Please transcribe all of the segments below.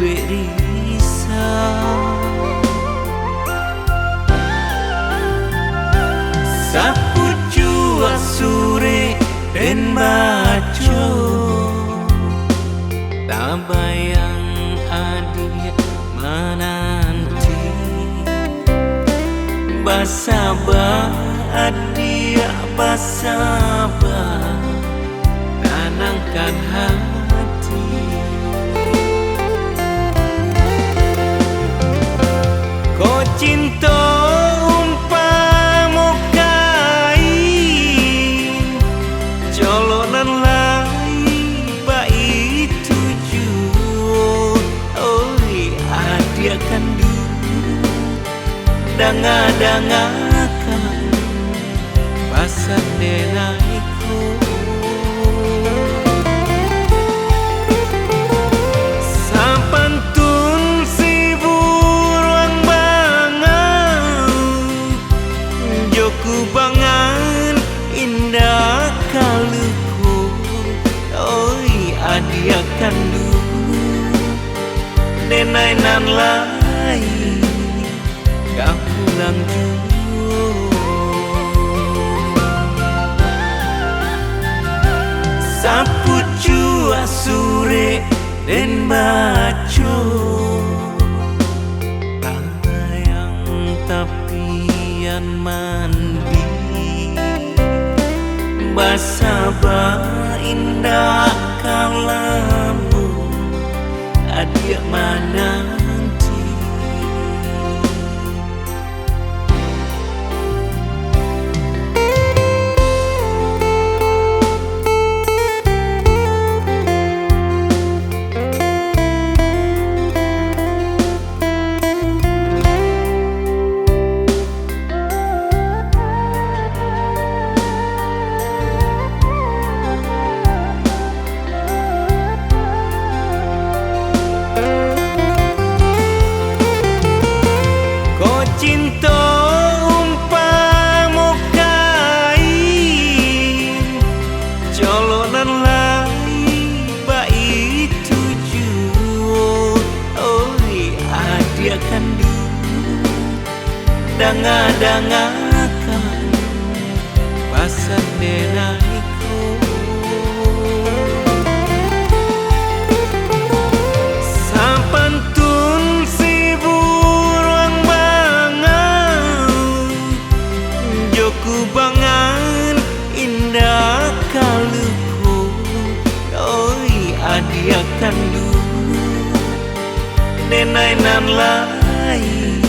duit risau. Sapu jua sore dan baco, tak bayang adik menanti. Basabah adik basabah, tenangkan hati. Kau cinta umpama kain, colonan lain baik tujuh. Oi adik akan dulu danga-dangakan pasar denaiku. Sampantun si buruang bangan, joku bangan indah kaluku. Oi adik akan dulu denainan lain gak pulang juga. Sapu jua sore dan baco, bayang tapian mandi. Basabah indah kalamu adik menanti. Cinta umpama kain, colonan lain baik tujuh. Oi adik akan dulu danga-dangakan pasar denaiku. Sampantun si buruang joku bangan indah kaluku. Oi adik akan dulu denainan lain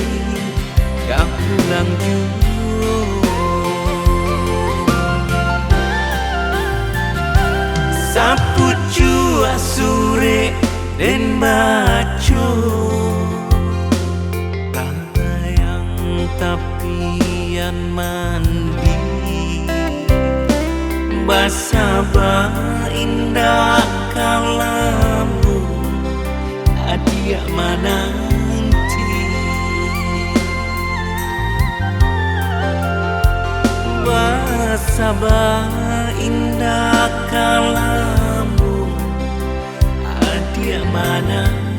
gak pulang juga. Sapu jua sore dan baco, bayang tapian mandi. Basabah indah kalamu adik menanti. Basabah indah kalamu adik menanti.